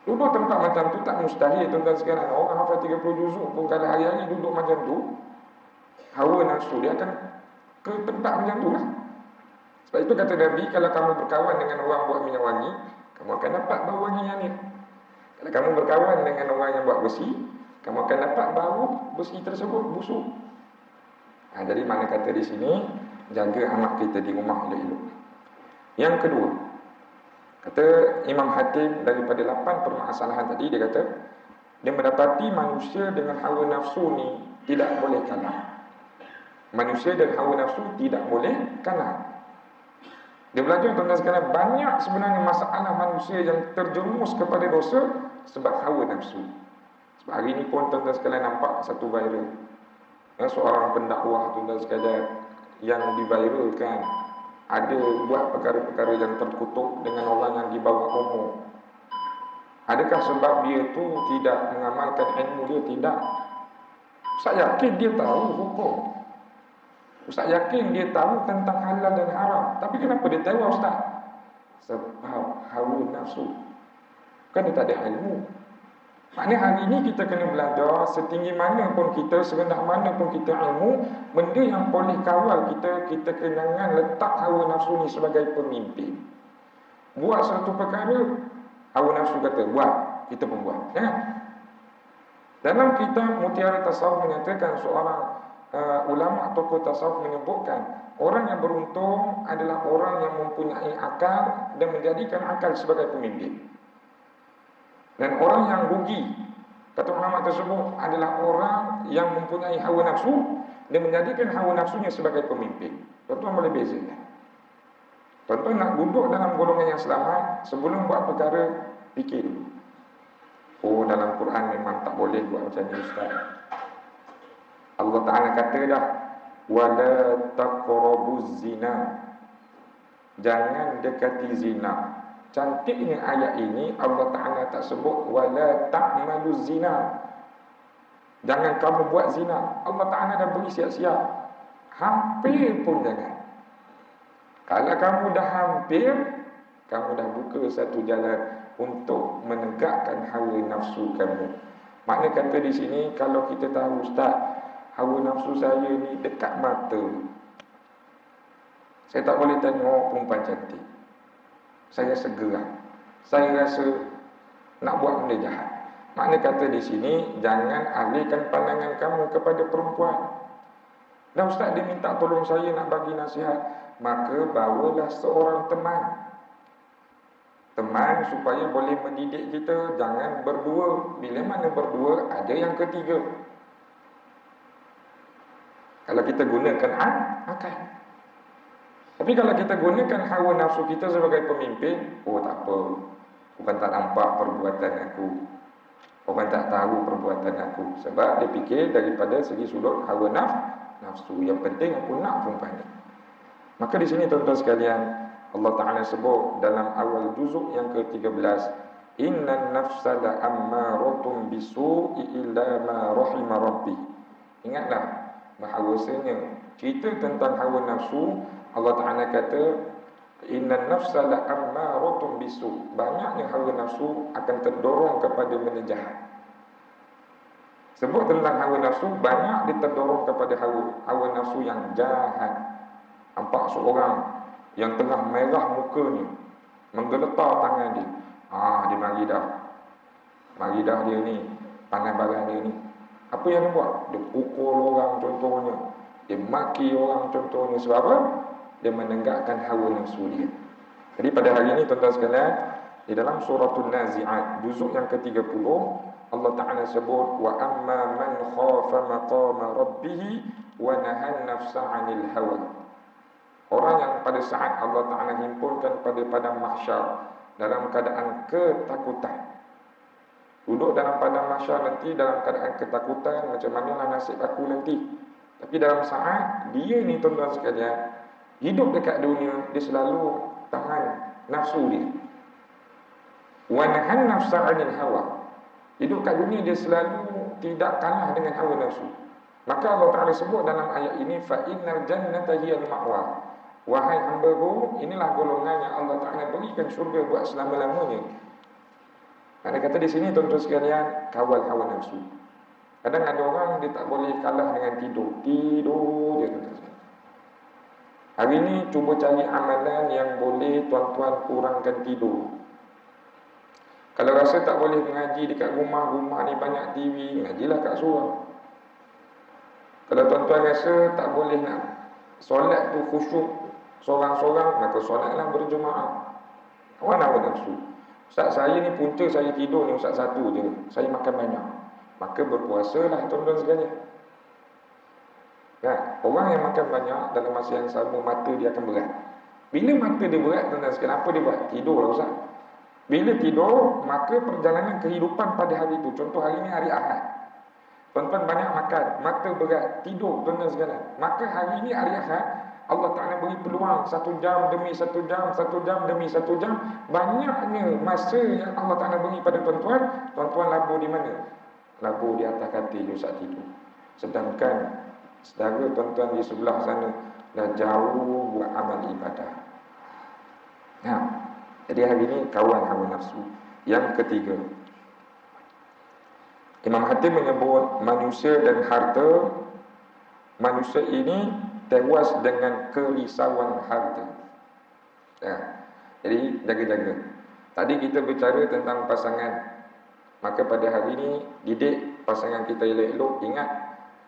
Duduk tempat macam tu tak mustahil tuan-tuan sekalian. Orang hafal 30 juzuk pun kalau hari-hari duduk macam tu, hawa nafsu dia akan ke tempat macam tu lah. Sebab itu kata Nabi, kalau kamu berkawan dengan orang buat minyak wangi, kamu akan dapat bau wangi yang ni. Kalau kamu berkawan dengan orang yang buat besi, kamu akan dapat bau besi tersebut busuk. Jadi mana kata di sini, jaga anak kita di rumah elok-elok. Yang kedua, kata Imam Hatim daripada 8 permasalahan tadi, dia kata dia mendapati manusia dengan hawa nafsu ni tidak boleh kalah. Manusia dan hawa nafsu tidak boleh kalah. Dia belajar tuan-tuan sekalian, banyak sebenarnya masalah manusia yang terjerumus kepada dosa sebab hawa nafsu. Sebab hari ini pun tuan-tuan sekalian nampak satu viral, seorang pendakwah tuan-tuan sekalian yang diviralkan ada buat perkara-perkara yang terkutuk dengan orang yang di bawah umur. Adakah sebab dia tu tidak mengamalkan ilmu dia? Tidak. Ustaz yakin dia tahu hukum, Ustaz yakin dia tahu tentang halal dan haram, tapi kenapa dia tewas, Ustaz? Sebab hawa nafsu. Kan dia tak ada ilmu. Maknanya hari ini kita kena belajar, setinggi mana pun kita, serendah mana pun kita ilmu, benda yang boleh kawal kita kena letak hawa nafsu ni sebagai pemimpin. Buat satu perkara, hawa nafsu kata buat, kita pun buat. Jangan. Dalam kitab Mutiara Tasawuf menyatakan, seorang ulama tokoh tasawuf menyebutkan, orang yang beruntung adalah orang yang mempunyai akal dan menjadikan akal sebagai pemimpin. Dan orang yang rugi, kata ulama tersebut, adalah orang yang mempunyai hawa nafsu dan menjadikan hawa nafsunya sebagai pemimpin. Tuan-tuan boleh beza. Tuan-tuan nak duduk dalam golongan yang selamat, sebelum buat perkara, fikir dulu. Oh, dalam Quran memang tak boleh buat macam ni, Ustaz. Allah Ta'ala kata dah, wala taqrabuz zina, jangan dekati zina. Cantiknya ayat ini, Allah Ta'ala tak sebut wala ta'maluz zina, jangan kamu buat zina. Allah Ta'ala dah beri siap-siap, hampir pun jangan. Kalau kamu dah hampir, kamu dah buka satu jalan untuk menegakkan hawa nafsu kamu. Makna kata di sini, kalau kita tahu, Ustaz, hawa nafsu saya ni dekat mata, saya tak boleh tengok perempuan cantik, saya segera, saya rasa nak buat benda jahat. Makna kata di sini, jangan alihkan pandangan kamu kepada perempuan. Dan Ustaz dia minta tolong saya nak bagi nasihat, maka bawalah seorang teman supaya boleh mendidik kita. Jangan berdua. Bila mana berdua, ada yang ketiga. Kalau kita gunakan akal. Tapi kalau kita gunakan hawa nafsu kita sebagai pemimpin, oh tak apa, bukan tak nampak perbuatan aku, orang tak tahu perbuatan aku. Sebab dia fikir daripada segi sudut hawa nafsu. Yang penting aku nak perempuan ni. Maka di sini tuan-tuan sekalian, Allah Ta'ala sebut dalam awal juzuk yang ke-13, innan nafsa la'ammaratun bisu'i illa ma rahima rabbi. Ingatlah bahawasanya cerita tentang hawa nafsu, Allah Ta'ala kata innan nafsa la'ammaratun bisu', banyaknya hawa nafsu akan terdorong kepada benda jahat. Sebut tentang hawa nafsu, banyak diterdorong kepada hawa nafsu yang jahat. Nampak seorang yang tengah merah mukanya, menggeletar tangan dia, dia mari dah dia ni, pandai barang dia ni. Apa yang dia buat? Dia pukul orang contohnya, dia maki orang contohnya. Sebab apa? Dia menegakkan hawa nafsu dia. Jadi pada hari ini tuan-tuan sekalian, di dalam suratul Nazi'at juzuk yang ke-30, Allah Ta'ala sebut, wa amma man khafa maqama rabbih wa nahan nafsa 'anil hawa. Orang yang pada saat Allah Ta'ala himpunkan pada padang mahsyar dalam keadaan ketakutan, duduk dalam padang mahsyar nanti dalam keadaan ketakutan, macam manalah nasib aku nanti. Tapi dalam saat dia ni tuan-tuan sekalian hidup dekat dunia, dia selalu tahan nafsu dia. Wa nahan nafsa 'anil hawa. Hidup kat dunia dia selalu tidak kalah dengan hawa nafsu. Maka Allah Ta'ala sebut dalam ayat ini, fa innal jannata hiyal ma'wa. Wahai hamba-Ku, inilah golongan yang Allah Ta'ala berikan syurga buat selama-lamanya. Ada kata di sini tuan-tuan sekalian, kawal hawa nafsu. Kadang ada orang dia tak boleh kalah dengan tidur dia tuan-tuan. Hari ni cuba cari amalan yang boleh tuan-tuan kurangkan tidur. Kalau rasa tak boleh mengaji dekat rumah ni banyak TV, ngajilah kat surau. Kalau tuan-tuan rasa tak boleh nak solat tu khusyuk seorang-seorang, maka solatlah berjemaah. Awak nafsu. Ustaz, saya ni punca saya tidur ni ustaz satu je, saya makan banyak. Maka berpuasalah tuan-tuan sekalian. Kan? Orang yang makan banyak dalam masa yang sama mata dia akan berat. Bila mata dia berat tuan-tuan sekalian, apa dia buat? Tidurlah ustaz. Bila tidur, maka perjalanan kehidupan pada hari itu, contoh hari ni hari Ahad, tuan-tuan banyak makan, mata berat, tidur tuan-tuan sekalian. Maka hari ni hari Ahad, Allah Ta'ala beri peluang 1 jam demi 1 jam, 1 jam demi 1 jam. Banyaknya masa yang Allah Ta'ala beri pada tuan-tuan, tuan-tuan labur di mana? Labur di atas katil ustaz tidur. Sedangkan saudara tuan-tuan di sebelah sana dah jauh buat amal ibadah. Nah, jadi hari ini kawan hawa nafsu. Yang ketiga, Imam Hatim menyebut manusia dan harta. Manusia ini tewas dengan kerisauan harta. Ya. Jadi jaga-jaga. Tadi kita bicara tentang pasangan. Maka pada hari ini didik pasangan kita elok-elok. Ingat,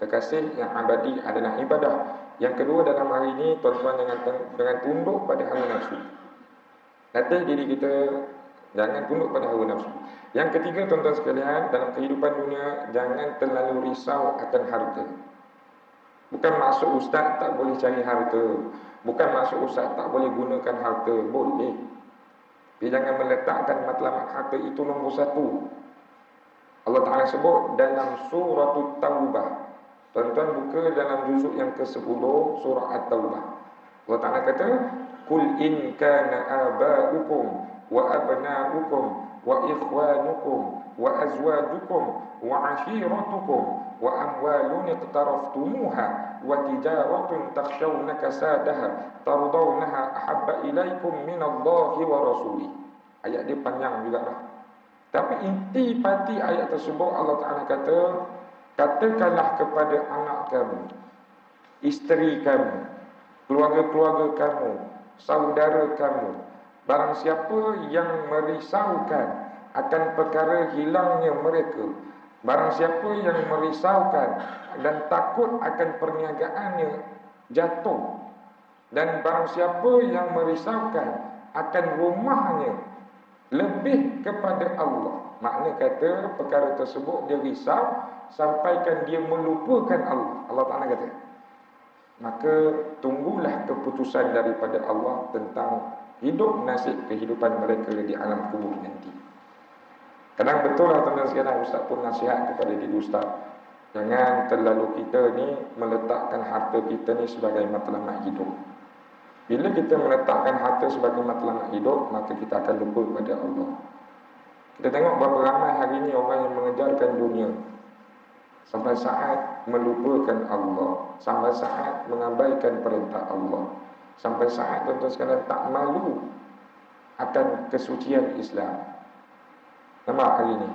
kekasih yang abadi adalah ibadah. Yang kedua dalam hari ini, tuan-tuan dengan tunduk pada hawa nafsu. Latih diri kita jangan tunduk pada hawa nafsu. Yang ketiga tuan-tuan sekalian, dalam kehidupan dunia jangan terlalu risau akan harta. Bukan maksud ustaz tak boleh cari harta, bukan maksud ustaz tak boleh gunakan harta. Boleh, tapi jangan meletakkan matlamat harta itu nombor satu. Allah Ta'ala sebut dalam surah At-Taubah. Tuan-tuan buka dalam juzuk yang ke-10 surah At-Taubah. Allah Ta'ala kata, Qul in kana aba'ukum wa abna'ukum wa ikhwanukum wa azwajukum wa ashiratukum wa amwalun iqtaraftumuha wa tijaratun takhshawna kasadaha tardawnaha ahabba ilaikum minallahi wa rasulih. Ayat dia panjang juga lah. Tapi inti pati ayat tersebut Allah Ta'ala kata, katakanlah kepada anak kamu, isteri kamu, keluarga-keluarga kamu, saudara kamu, barang siapa yang merisaukan akan perkara hilangnya mereka, barang siapa yang merisaukan dan takut akan perniagaannya jatuh, dan barang siapa yang merisaukan akan rumahnya lebih kepada Allah, makna kata perkara tersebut dia risau sampaikan dia melupakan Allah. Allah Ta'ala kata, maka tunggulah keputusan daripada Allah tentang hidup nasib kehidupan mereka di alam kubur nanti. Kadang betul lah tuan-tuan sekalian, ustaz pun nasihat kepada diri ustaz, jangan terlalu kita ni meletakkan harta kita ni sebagai matlamat hidup. Bila kita meletakkan harta sebagai matlamat hidup, maka kita akan lupa pada Allah. Kita tengok berapa ramai hari ini orang yang mengejarkan dunia sampai saat melupakan Allah, sampai saat mengabaikan perintah Allah, sampai saat tuan-tuan sekalian tak malu akan kesucian Islam. Nampak hari ini?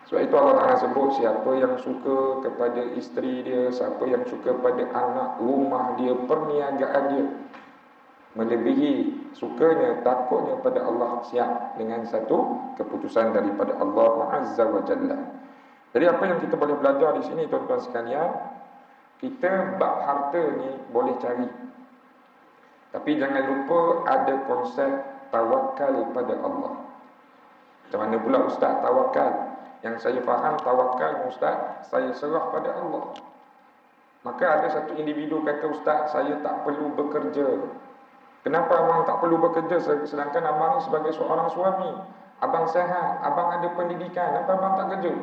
Sebab itu Allah Ta'ala sebut siapa yang suka kepada isteri dia, siapa yang suka pada anak, rumah dia, perniagaan dia, melebihi sukanya, takutnya pada Allah, siap dengan satu keputusan daripada Allah Azza wa Jalla. Jadi apa yang kita boleh belajar di sini tuan-tuan sekalian, kita bab harta ni boleh cari, tapi jangan lupa ada konsep tawakal pada Allah. Macam mana pula ustaz tawakal? Yang saya faham tawakal ustaz, saya serah pada Allah. Maka ada satu individu kata, ustaz saya tak perlu bekerja. Kenapa abang tak perlu bekerja sedangkan abang ni sebagai seorang suami, abang sehat, abang ada pendidikan, kenapa abang tak kerja?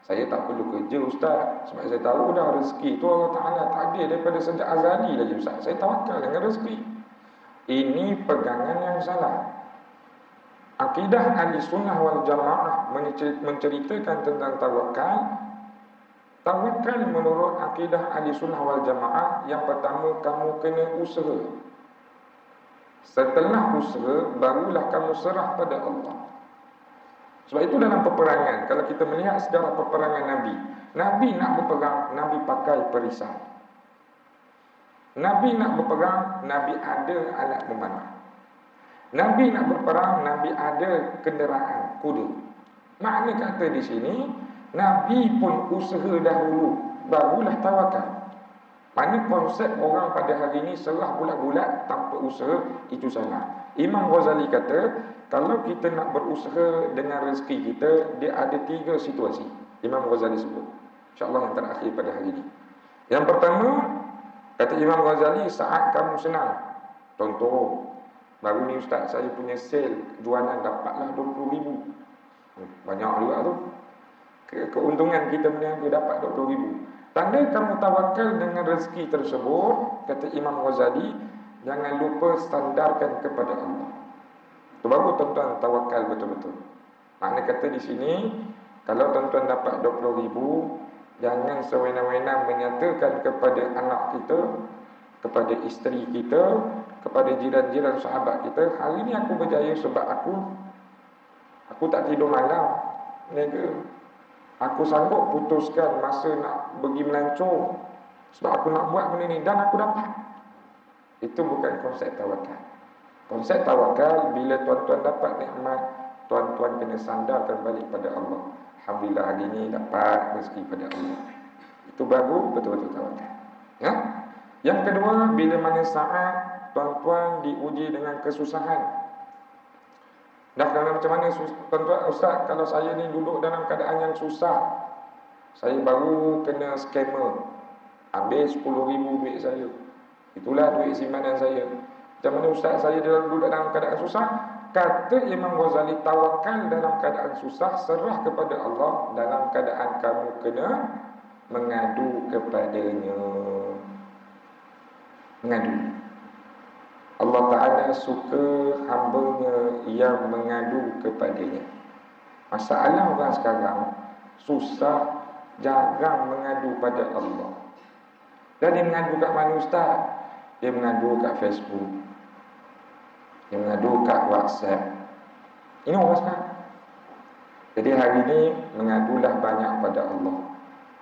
Saya tak perlu kerja ustaz, sebab saya tahu dah rezeki tu Allah Ta'ala takdir daripada sejak azali lagi ustaz. Saya tawakal dengan rezeki. Ini pegangan yang salah. Akidah ahli sunnah wal jamaah menceritakan tentang tawakal. Tawakal menurut akidah ahli sunnah wal jamaah, yang pertama kamu kena usaha. Setelah usaha, barulah kamu serah pada Allah. Sebab itu dalam peperangan, kalau kita melihat sejarah peperangan Nabi nak berperang, Nabi pakai perisai. Nabi nak berperang, Nabi ada alat memanah. Nabi nak berperang, Nabi ada kenderaan kuda. Makna kata di sini, Nabi pun usaha dahulu, barulah tawakal. Mana konsep orang pada hari ini serah bulat-bulat tanpa usaha, itu salah. Imam Ghazali kata, kalau kita nak berusaha dengan rezeki kita, dia ada 3 situasi. Imam Ghazali sebut. InsyaAllah yang terakhir pada hari ini. Yang pertama, kata Imam Ghazali, saat kamu senang. Contoh, baru ni ustaz saya punya sale jualan dapatlah 20,000. Banyak juga tu. Keuntungan kita berniaga dapat 20,000. Tanda kamu tawakal dengan rezeki tersebut, kata Imam Ghazali, jangan lupa sandarkan kepada Allah. Itu baru tuan-tuan tawakal betul-betul. Makna kata di sini, kalau tuan-tuan dapat 20,000, jangan sewena-wena menyatakan kepada anak kita, kepada isteri kita, kepada jiran-jiran sahabat kita, hari ni aku berjaya sebab aku tak tidur malam, niaga. Aku sanggup putuskan masa nak pergi melancong sebab aku nak buat benda ni dan aku dapat. Itu bukan konsep tawakal. Konsep tawakal, bila tuan-tuan dapat nikmat, tuan-tuan kena sandarkan balik pada Allah. Alhamdulillah hari ni dapat rezeki pada Allah. Itu baru betul-betul tawakal. Ya? Yang kedua, bila mana saat tuan-tuan diuji dengan kesusahan. Dah kalau macam mana tuan-tuan, ustaz, kalau saya ni duduk dalam keadaan yang susah, saya baru kena scammer, habis 10,000 duit saya. Itulah duit simpanan saya. Macam mana ustaz, saya duduk dalam keadaan susah? Kata Imam Ghazali, tawakal dalam keadaan susah, serah kepada Allah dalam keadaan kamu kena mengadu kepadanya. Mengadu. Allah Ta'ala suka hamba-Nya yang mengadu kepadanya. Masalah orang sekarang susah, jarang mengadu pada Allah. Dan dia mengadu kat mana ustaz? Dia mengadu kat Facebook, dia mengadu kat WhatsApp. Ini orang sekarang. Jadi hari ini mengadulah banyak pada Allah.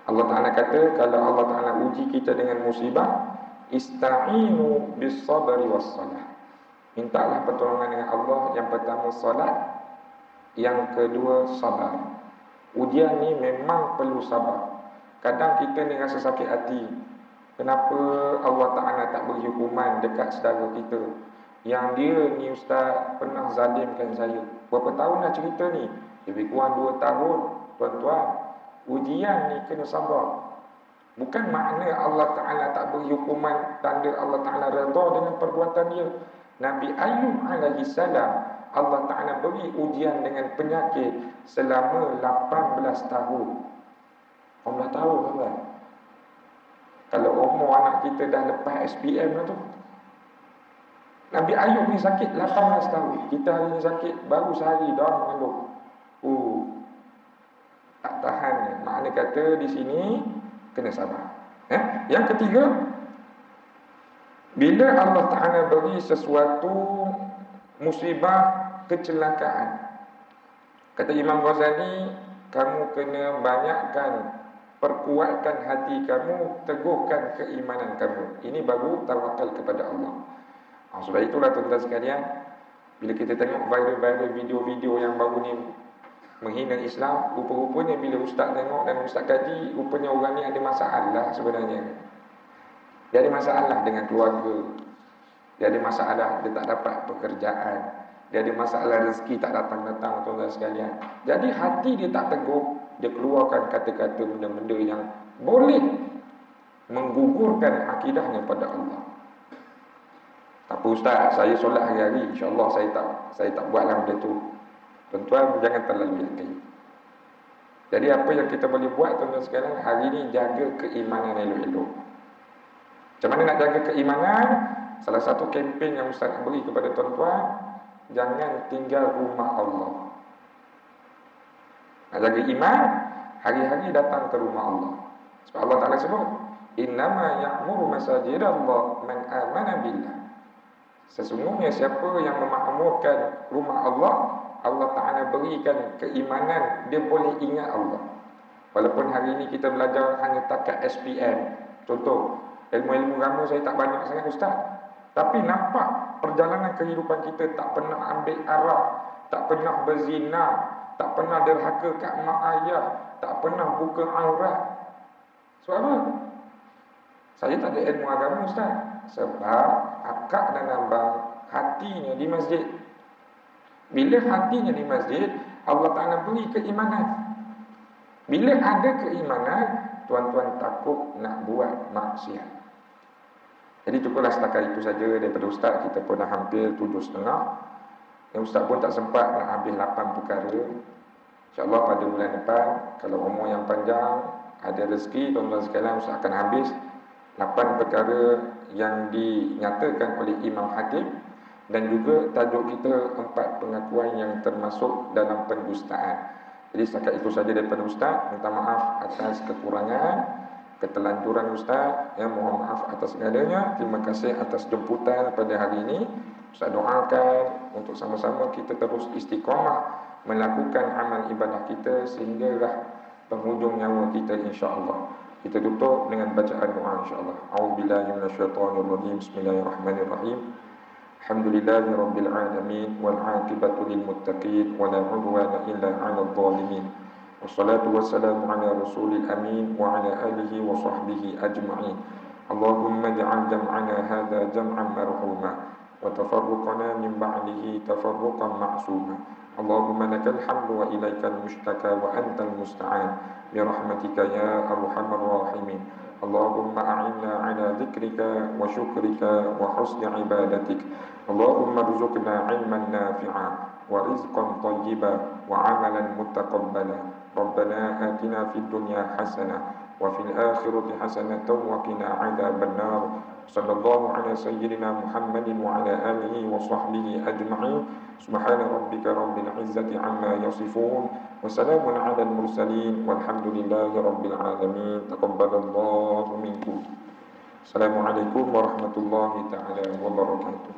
Allah Ta'ala kata, kalau Allah Ta'ala uji kita dengan musibah, ista'inu bis sabri was salah. Mintalah pertolongan dengan Allah. Yang pertama salat, yang kedua sabar. Ujian ni memang perlu sabar. Kadang kita ni rasa sakit hati, kenapa Allah Ta'ala tak beri hukuman dekat saudara kita yang dia ni ustaz pernah zalimkan saya. Berapa tahun dah cerita ni? Lebih kurang 2 tahun. Tuan-tuan, ujian ni kena sabar. Bukan makna Allah Ta'ala tak beri hukuman, tanda Allah Ta'ala redha dengan perbuatan dia. Nabi Ayub alaihi salam, Allah Ta'ala beri ujian dengan penyakit selama 18 tahun. 18 tahun kan? Kalau umur anak kita dah lepas SPM lah tu. Nabi Ayub ni sakit 18 tahun. Kita hari ni sakit baru sehari dah mengandung. Tak tahan ni. Makna kata di sini kena sabar. Yang ketiga, bila Allah Ta'ala beri sesuatu musibah, kecelakaan, kata Imam Ghazali, kamu kena banyakkan, perkuatkan hati kamu, teguhkan keimanan kamu. Ini baru tawakal kepada Allah. Sebab itulah tuan-tuan sekalian, bila kita tengok viral-viral video-video yang baru ni menghina Islam, rupa-rupanya bila ustaz tengok dan ustaz kaji, rupanya orang ni ada masalah sebenarnya. Dia ada masalah dengan keluarga, dia ada masalah dia tak dapat pekerjaan, dia ada masalah rezeki tak datang-datang, tuan-tuan sekalian. Jadi hati dia tak teguh, dia keluarkan kata-kata benda-benda yang boleh menggugurkan akidahnya pada Allah. Tak apa ustaz, saya solat hari-hari, insya-Allah saya tak buatlah benda tu. Tuan-tuan, jangan terlalu yakin. Jadi apa yang kita boleh buat tuan-tuan sekalian, hari ini jaga keimanan elok-elok. Macam mana nak jaga keimanan? Salah satu kempen yang Ustaz nak beri kepada tuan-tuan, jangan tinggal rumah Allah. Nak jaga iman, hari-hari datang ke rumah Allah. Sebab Allah Ta'ala sebut, innama ya'muru masajidallah man amana billah. Sesungguhnya siapa yang memakmurkan rumah Allah, Allah Ta'ala berikan keimanan, dia boleh ingat Allah. Walaupun hari ini kita belajar hanya takat SPM. Contoh, Ilmu-ilmu agama saya tak banyak sangat ustaz. Tapi nampak perjalanan kehidupan kita tak pernah ambil arak, tak pernah berzina, tak pernah derhaka kat mak ayah, tak pernah buka aurat. Sebab apa? Saya tak ada ilmu agama ustaz. Sebab akak dan abang hatinya di masjid. Bila hatinya di masjid, Allah Ta'ala beri keimanan. Bila ada keimanan, tuan-tuan takut nak buat maksiat. Jadi cukuplah setakat itu saja daripada ustaz. Kita pun dah hampir 7.30. Yang ustaz pun tak sempat nak habis 8 perkara. InsyaAllah pada bulan depan, kalau umur yang panjang, ada rezeki, tuan-tuan sekalian, ustaz akan habis 8 perkara yang dinyatakan oleh Imam Hakim. Dan juga tajuk kita 4 pengakuan yang termasuk dalam pendustaan. Jadi setakat itu saja daripada ustaz. Minta maaf atas kekurangan, ketelanjuran ustaz, mohon maaf atas segalanya. Terima kasih atas jemputan pada hari ini. Ustaz doakan untuk sama-sama kita terus istiqamah melakukan amal ibadah kita sehinggalah penghujung nyawa kita insya-Allah. Kita tutup dengan bacaan doa insya-Allah. A'udzubillahi minasyaitonirrajim. Bismillahirrahmanirrahim. Alhamdulillahirabbil alamin wal 'aqibatu lil muttaqin wa la 'udwana illa 'alal zalimin. Wassalatu wassalamu ala rasulil amin wa ala alihi wa sahbihi ajma'in. Allahumma ij'al jam'ana hadha jam'an marhuma wa tafarruqana min ba'dihi tafarruqan ma'suma. Allahumma lakal hamdu wa ilaikal mushtaka wa antal musta'an bi rahmatika ya arhamar rahimin. Allahumma a'inna ala dzikrika wa syukrika wa husni ibadatik. Allahumma rzuqna ilman nafi'a wa rizqan thayyiban wa amalan mutaqabbala. Rabbana atina fid dunya hasanah wa fil akhirati hasanatan wa qina 'adzaban nar. Sallallahu ala sayyidina Muhammadin wa ala alihi wa sahbihi ajma'in. Subhana rabbika rabbil izzati amma yasifun wa salamun 'alal mursalin walhamdulillahi rabbil alamin. Taqabbalallahu minkum. Assalamualaikum warahmatullahi taala wabarakatuh.